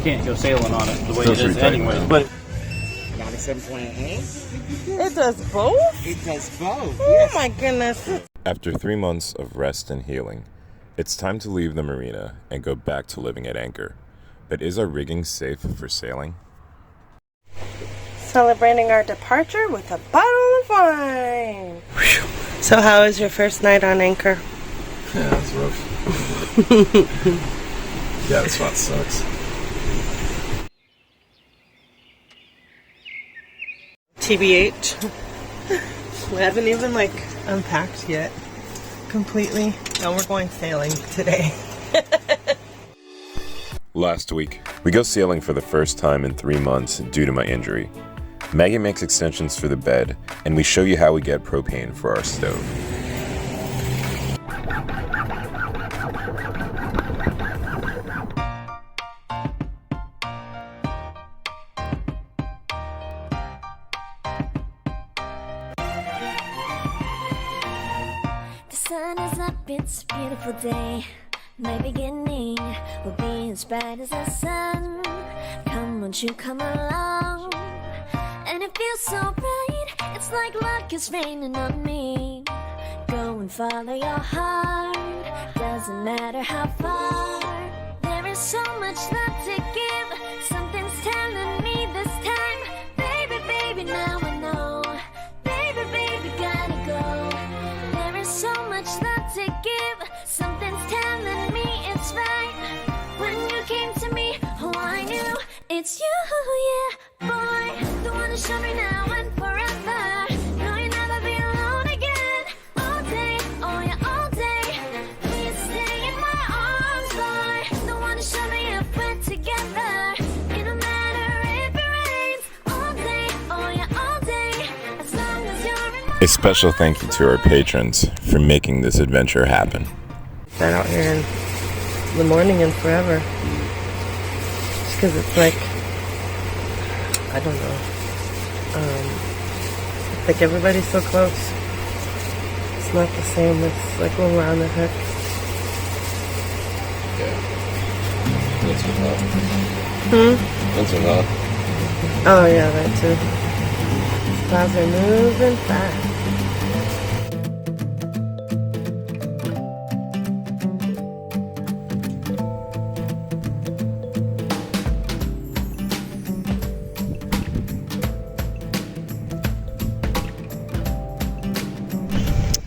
You can't go sailing on it the way it is anyways. But 97.8. It does both? It does both. Oh Yes. my goodness. After 3 months of rest and healing, it's time to leave the marina and go back to living at anchor. But is our rigging safe for sailing? Celebrating our departure with a bottle of wine. So how was your first night on anchor? Yeah, it's rough. Yeah, this spot sucks. TBH. We haven't even unpacked yet completely. And we're going sailing today. Last week, we go sailing for the first time in 3 months due to my injury. Maggie makes extensions for the bed, and we show you how we get propane for our stove. The sun is up, it's a beautiful day. My beginning will be as bright as the sun. Come, won't you come along? And it feels so bright, it's like luck is raining on me. Go and follow your heart, doesn't matter how far. There is so much love to give, something's telling me this time. Baby, baby, now I know. Baby, baby, gotta go. There is so much love to give, something's telling me it's right. When you came to me, oh I knew it's you, yeah, boy. The one to show me now and forever. No, you'll never be alone again. All day, oh yeah, all day. Please stay in my arms, boy. The one to show me if we're together. It don't matter if it rains. All day, oh yeah, all day. As long as you're in my A special thank you to our patrons for making this adventure happen. Been out here in the morning and forever. Just because it's I don't know. Everybody's so close. It's not the same as when we're on the hook. Yeah. That's enough. That's enough. Oh yeah, that too. Clouds are moving fast.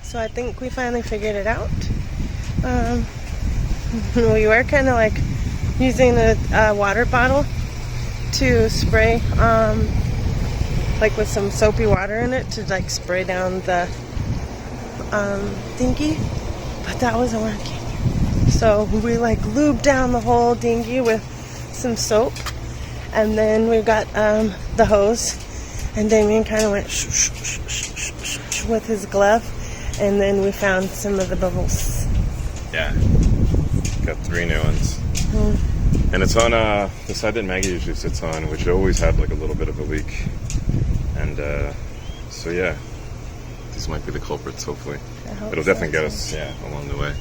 So I think we finally figured it out. We were kind of using a water bottle to spray, with some soapy water in it to spray down the dinghy, but that wasn't working. So we lubed down the whole dinghy with some soap, and then we got the hose, and Damien kind of went shh, shh, shh, shh, shh, shh, with his glove. And then we found some of the bubbles. Yeah. Got 3 new ones. And it's on the side that Maggie usually sits on, which always had a little bit of a leak. And so yeah, these might be the culprits, hopefully. It'll definitely get us along the way.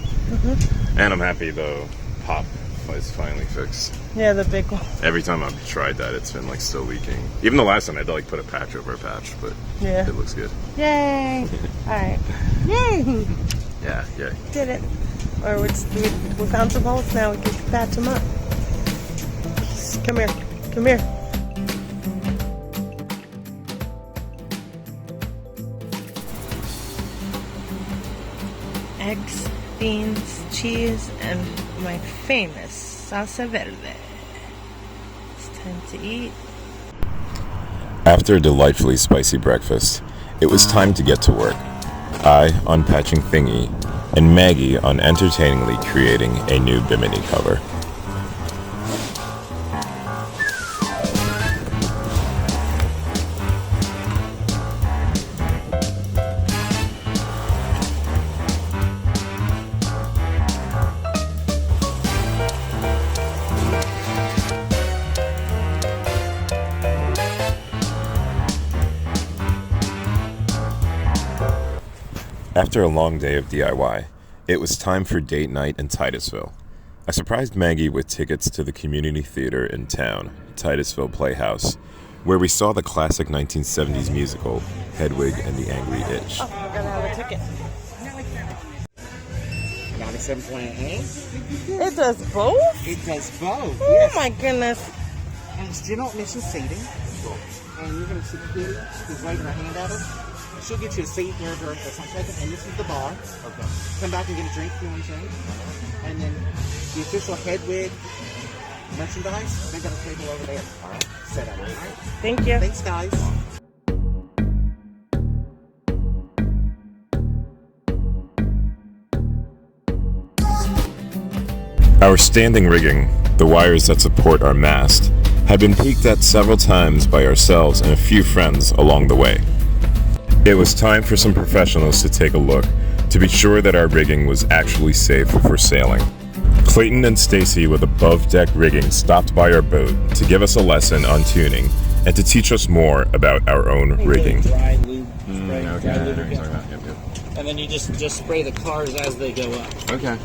And I'm happy the pop is finally fixed. Yeah, the big one. Every time I've tried that, it's been still leaking. Even the last time I had to put a patch over a patch, but yeah, it looks good. Yay! Alright. Yay! Yeah. Did it. Or we found some holes now, we can patch them up. Just come here. Come here. Eggs, beans, cheese, and my famous salsa verde. It's time to eat. After a delightfully spicy breakfast, it was time to get to work. I on patching Thingy, and Maggie on entertainingly creating a new Bimini cover. After a long day of DIY, it was time for date night in Titusville. I surprised Maggie with tickets to the community theater in town, Titusville Playhouse, where we saw the classic 1970s musical, Hedwig and the Angry Itch. Oh, we're gonna have a ticket. 97.8. It does both? It does both. Oh Yes. my goodness. And it's general admission seating. And you're going to see Kitty, who's waving her hand at us. She'll get you a seat there for some second. And this is the bar. Okay. Come back and get a drink if you want a drink. And then the official Hedwig merchandise, they got a table over there. All right. Set up. All right. Thank you. Thanks, guys. Our standing rigging, the wires that support our mast, had been peeked at several times by ourselves and a few friends along the way. It was time for some professionals to take a look to be sure that our rigging was actually safe for sailing. Clayton and Stacy with above deck rigging stopped by our boat to give us a lesson on tuning and to teach us more about our own rigging. Dry lube spray. Okay, Dry I know lube what you're talking about. Yep, yep. And then you just spray the cars as they go up. Okay.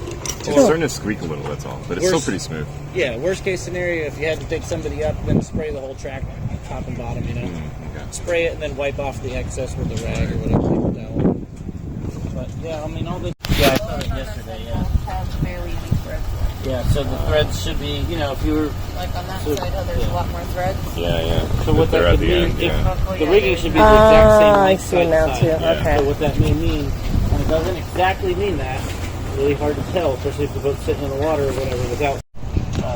It's starting to squeak a little, that's all, but it's still pretty smooth. Yeah, worst case scenario, if you had to take somebody up, then spray the whole track, top and bottom, you know. Okay. Spray it and then wipe off the excess with a rag or whatever, paper towel. But yeah, I mean, all the... Yeah, I saw it yesterday, yeah. Have fairly deep threads. Yeah, so the threads should be, you know, if you were... Like on that So- side, how there's a lot more threads. Yeah, yeah. So what They're that at could the mean, end, if yeah. the rigging should be the exact same I length see side to now side. too. Yeah. Okay. So what that may mean, and it doesn't exactly mean that, really hard to tell, especially if the boat's sitting in the water or whatever without...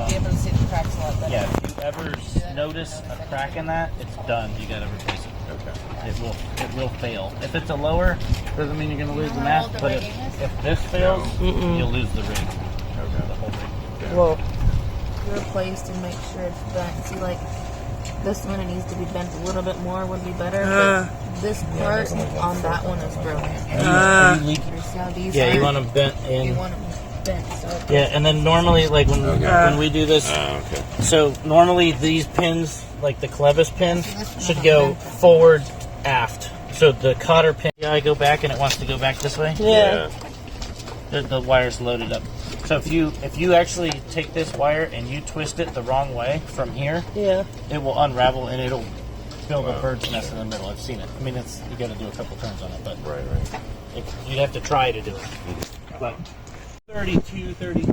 Be able to see the cracks a lot better. Yeah, if you ever notice a crack in that, it's done. You gotta replace it. Okay. It will fail. If it's a lower, doesn't mean you're gonna lose the mast, but if this fails, you'll lose the rig. Okay. The whole rig. Whoa. Replaced and make sure it's bent. See, like this one, it needs to be bent a little bit more. Would be better. But this part on that one is broken. Are you leaking? You see how these Yeah, you are? want them bent in. You want them bent. So Yeah, and then normally, like when we do this, Okay. so normally these pins, like the clevis pin, should go forward, aft. So the cotter pin, I go back and it wants to go back this way. Yeah. The wire's loaded up. So if you actually take this wire and you twist it the wrong way from here, Yeah. it will unravel and it'll build a bird's nest in the middle. I've seen it. I mean, you got to do a couple turns on it, but Right. you'd have to try to do it. But 32, 33,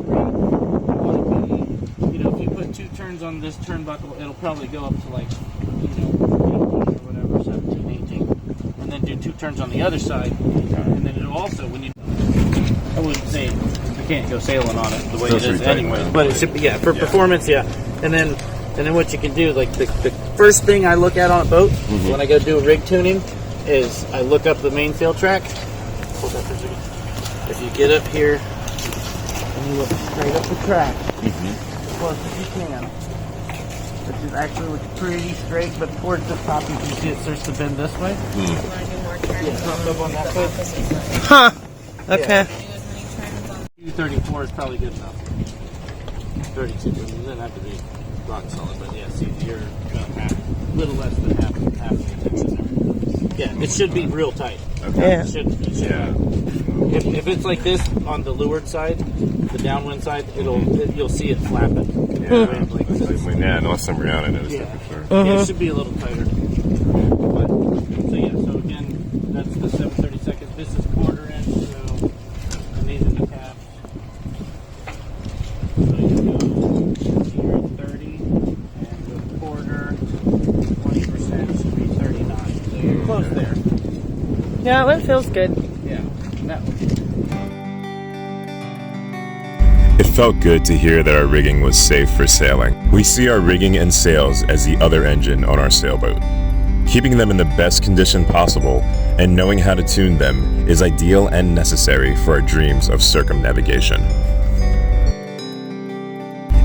you know, if you put 2 turns on this turnbuckle, it'll probably go up to like, you know, 18 or whatever, 17, 18. And then do 2 turns on the other side. And then it'll also, when you, I wouldn't say you can't go sailing on it the way it is anyway, but it should be, yeah, for performance, yeah. And then what you can do, like the first thing I look at on a boat when I go do a rig tuning is I look up the main sail track. Hold up for a second. If you get up here and you look straight up the track, as close as you can, which is actually looks pretty straight, but towards the top you can see it starts to bend this way. you want to do more turns Top up on that the side. opposite side. Huh. Okay. Do as many turns on 234 is probably good enough. 32, it doesn't have to be rock solid, but yeah, see, you're about half, a little less than half the tension there. Yeah, it should be real tight. Yeah. It should. If it's like this on the leeward side, the downwind side, you'll see it flapping. Yeah. Yeah, the last time we were out, I noticed that for sure. Yeah, it should be a little tighter. But, so again, that's the 7/32. This is quarter inch, so and these are the caps. So you go here at 30, and with quarter, 20% should be 39. So you're close there. Yeah, that feels good. Yeah. That It felt good to hear that our rigging was safe for sailing. We see our rigging and sails as the other engine on our sailboat. Keeping them in the best condition possible and knowing how to tune them is ideal and necessary for our dreams of circumnavigation.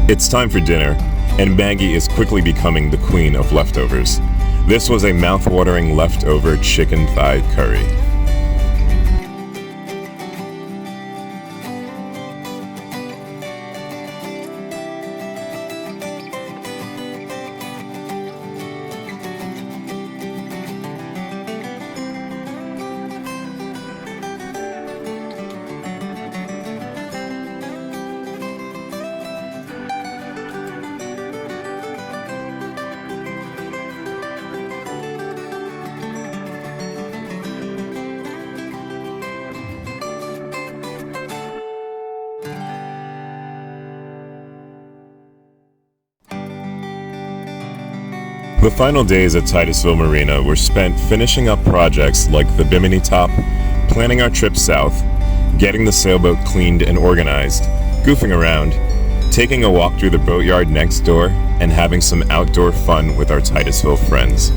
It's time for dinner, and Maggie is quickly becoming the queen of leftovers. This was a mouth-watering leftover chicken thigh curry. The final days at Titusville Marina were spent finishing up projects like the Bimini top, planning our trip south, getting the sailboat cleaned and organized, goofing around, taking a walk through the boatyard next door, and having some outdoor fun with our Titusville friends.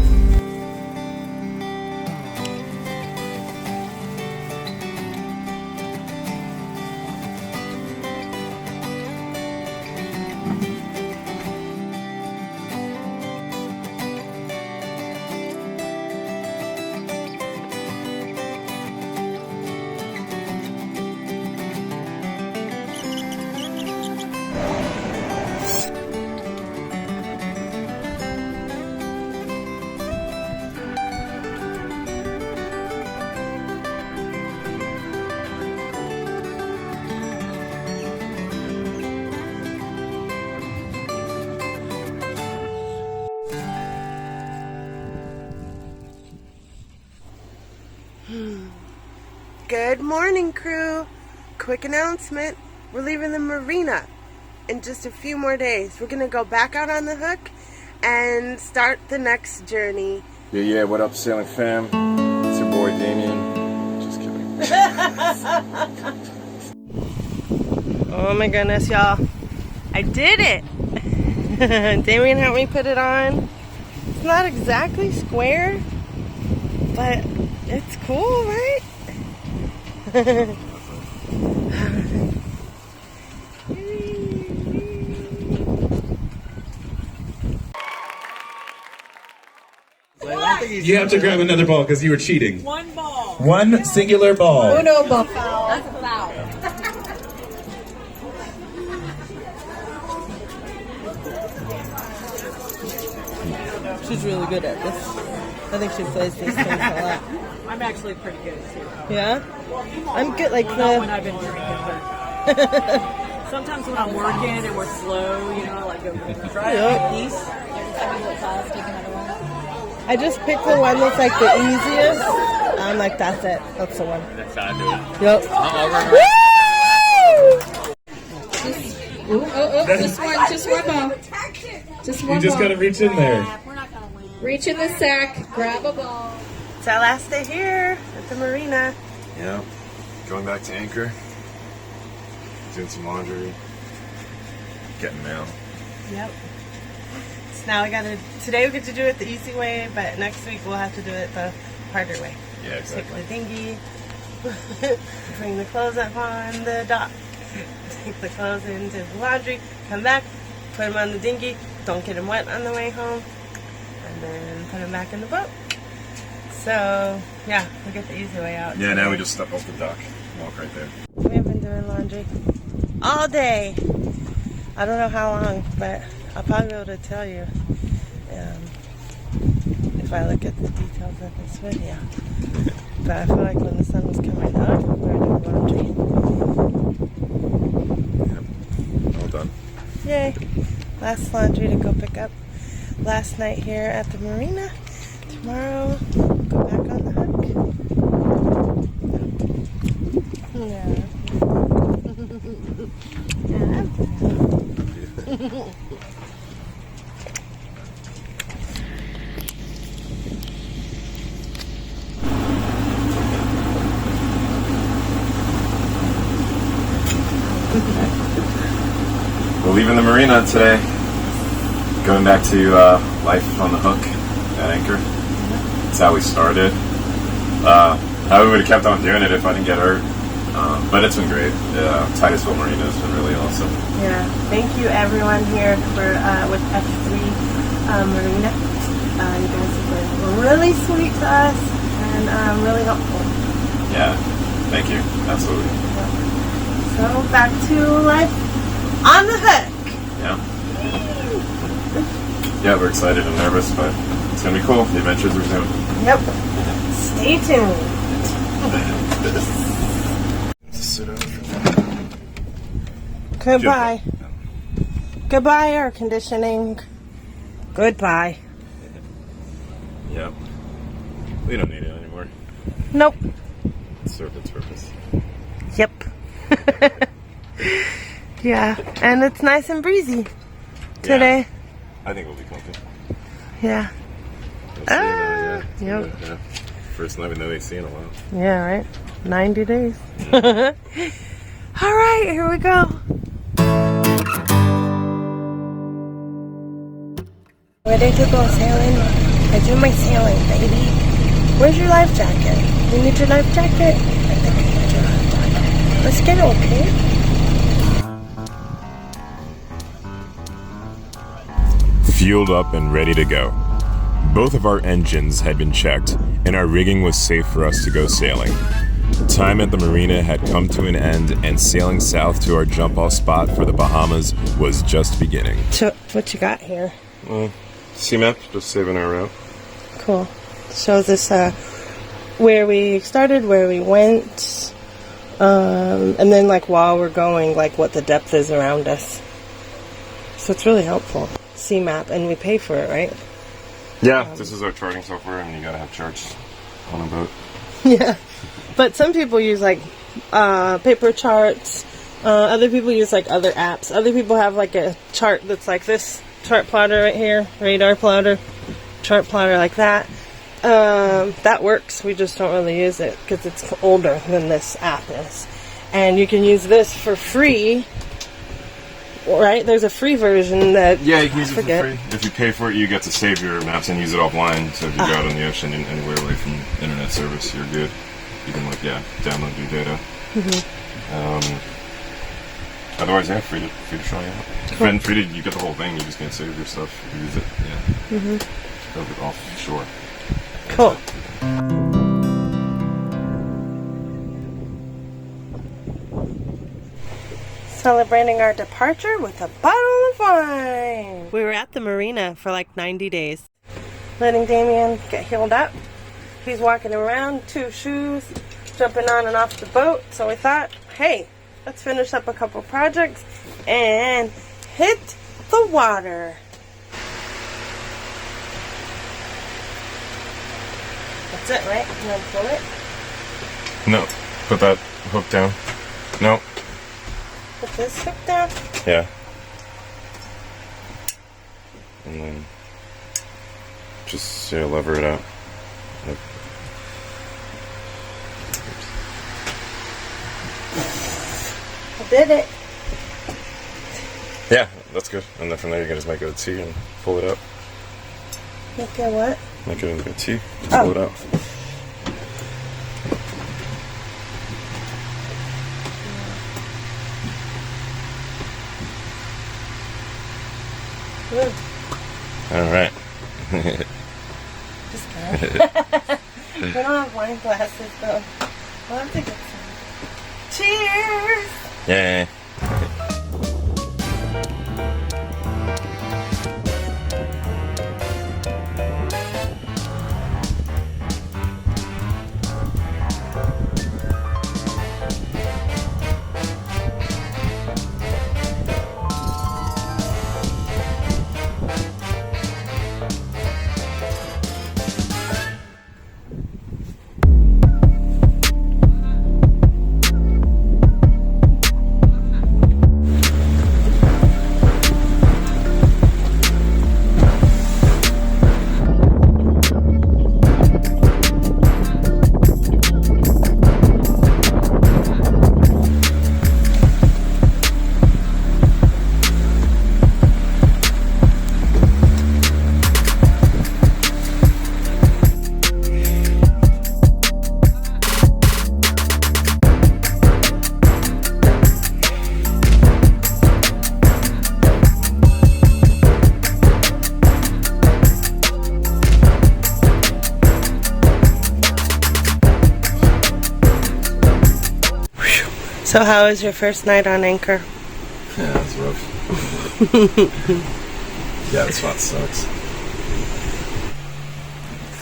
Good morning, crew. Quick announcement. We're leaving the marina in just a few more days. We're gonna go back out on the hook and start the next journey. Yeah, what up, Sailing fam? It's your boy, Damien. Just kidding. Oh my goodness, y'all. I did it! Damien helped me put it on. It's not exactly square, but it's cool, right? You have to grab another ball because you were cheating. One ball. One singular ball. Oh no, ball. That's a foul. She's really good at this. I think she plays these things a lot. I'm actually pretty good too. Yeah? I'm good, like Not when I've been drinking, but sometimes when I'm working and we're slow, you know, I like go try a piece. I just picked the one that's like the easiest. I'm like, that's it. That's the one. That's how I do it. Yep. Just one ball. Just one You just gotta reach in there. Reach in the sack, grab a ball. It's our last day here at the marina. Yeah, going back to anchor, doing some laundry, getting mail. Yep. So now today we get to do it the easy way, but next week we'll have to do it the harder way. Yeah, exactly. Take the dinghy, bring the clothes up on the dock, take the clothes into the laundry, come back, put them on the dinghy, don't get them wet on the way home, and then put them back in the boat. So, yeah, we'll get the easy way out. Yeah, now we just step off the dock, walk right there. We have been doing laundry all day. I don't know how long, but I'll probably be able to tell you if I look at the details of this video. But I feel like when the sun was coming up, we were doing laundry. Yep, all done. Yay. Last laundry to go pick up last night here at the marina. Tomorrow, go back on the hook. Yeah. We're leaving the marina today, going back to life on the hook at anchor. That's how we started. I would have kept on doing it if I didn't get hurt. But it's been great. Titusville Marina has been really awesome. Yeah, thank you everyone here for with F3 Marina. You guys have been really sweet to us and really helpful. Yeah, thank you. Absolutely. So back to life on the hook. Yeah. Yeah, we're excited and nervous, but it's gonna be cool. The adventures resume. Yep. Stay tuned. Sit over. Goodbye. Goodbye, air conditioning. Goodbye. Yep. We don't need it anymore. Nope. It served its purpose. Yep. Yeah, and it's nice and breezy today. Yeah, I think we'll be comfy. Yeah. Yeah. Yep. Yeah. First night with no AC in a while. Yeah, right? 90 days. All right, here we go. Ready to go sailing? I do my sailing, baby. Where's your life jacket? You need your life jacket? I think I need your life jacket. Let's get it, okay? Fueled up and ready to go. Both of our engines had been checked, and our rigging was safe for us to go sailing. Time at the marina had come to an end, and sailing south to our jump-off spot for the Bahamas was just beginning. So, what you got here? Sea map, just saving our route. Cool. Shows us where we started, where we went, and then like while we're going, like what the depth is around us. So it's really helpful. Sea map, and we pay for it, right? Yeah, this is our charting software, and you gotta have charts on a boat. Yeah. But some people use like paper charts. Other people use like other apps. Other people have like a chart that's like this chart plotter right here, radar plotter, chart plotter like that. That works. We just don't really use it because it's older than this app is. And you can use this for free. Right? There's a free version that Yeah, you can use it for free. If you pay for it, you get to save your maps and use it offline. So if you go out on the ocean and anywhere away from internet service, you're good. You can download your data. Otherwise, free to try out. Cool. And free to, you get the whole thing. You just can't save your stuff. You use it. Over offshore. Cool. Celebrating our departure with a bottle of wine. We were at the marina for like 90 days. Letting Damien get healed up. He's walking around, 2 shoes, jumping on and off the boat. So we thought, hey, let's finish up a couple projects and hit the water. That's it, right? You want to pull it? No, put that hook down. No. Put this hook down? Yeah. And then just lever it out. Yep. I did it. Yeah, that's good. And then from there you can just make it a T and pull it up. Make it what? Make it into a T. Pull it out. Good. All right. Just kidding. We don't have wine glasses though. We'll have to get some. Cheers! Yeah. So how was your first night on anchor? Yeah, that's rough. Yeah, this spot sucks.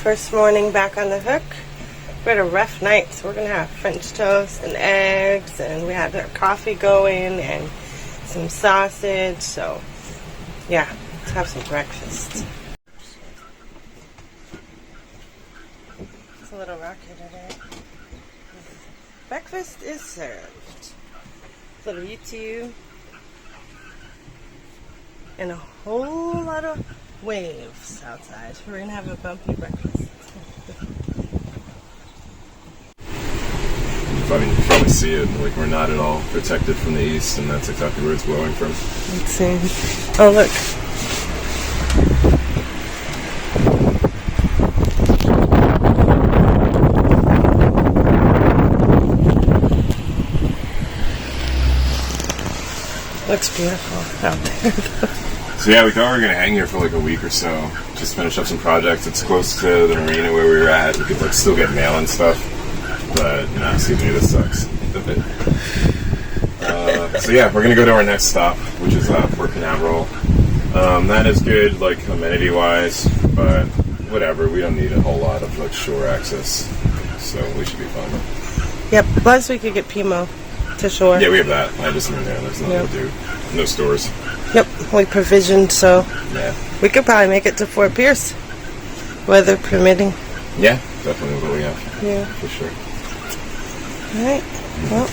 First morning back on the hook. We had a rough night, so we're gonna have French toast and eggs, and we had our coffee going and some sausage. So yeah, let's have some breakfast. It's a little rocky today. Breakfast is served. A little YouTube and a whole lot of waves outside. We're gonna have a bumpy breakfast. You probably see it, like we're not at all protected from the east, and that's exactly where it's blowing from. Let's see. Oh, look. Looks beautiful out there. So yeah, we thought we were gonna hang here for like a week or so, just finish up some projects. It's close to the marina where we were at. We could like still get mail and stuff, but no, excuse me, this sucks. So yeah, we're gonna go to our next stop, which is Port Canaveral. That is good, like amenity wise, but whatever. We don't need a whole lot of like shore access, so we should be fine. Yep. Plus, we could get Pimo to shore. Yeah, we have that. I just mean there's nothing to do. No stores. Yep, we provisioned, so Yeah. we could probably make it to Fort Pierce, weather permitting. Yeah, definitely what we have. Yeah. For sure. All right. Well.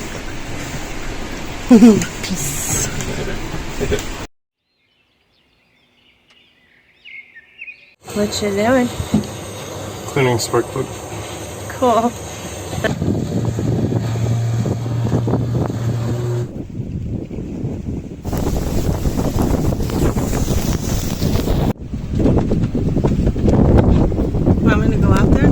Peace. What you doing? Cleaning spark plug. Cool. I'm gonna go out there.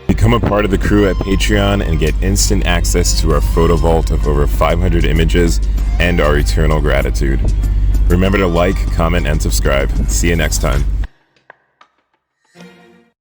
Become a part of the crew at Patreon and get instant access to our photo vault of over 500 images and our eternal gratitude. Remember to like, comment, and subscribe. See you next time.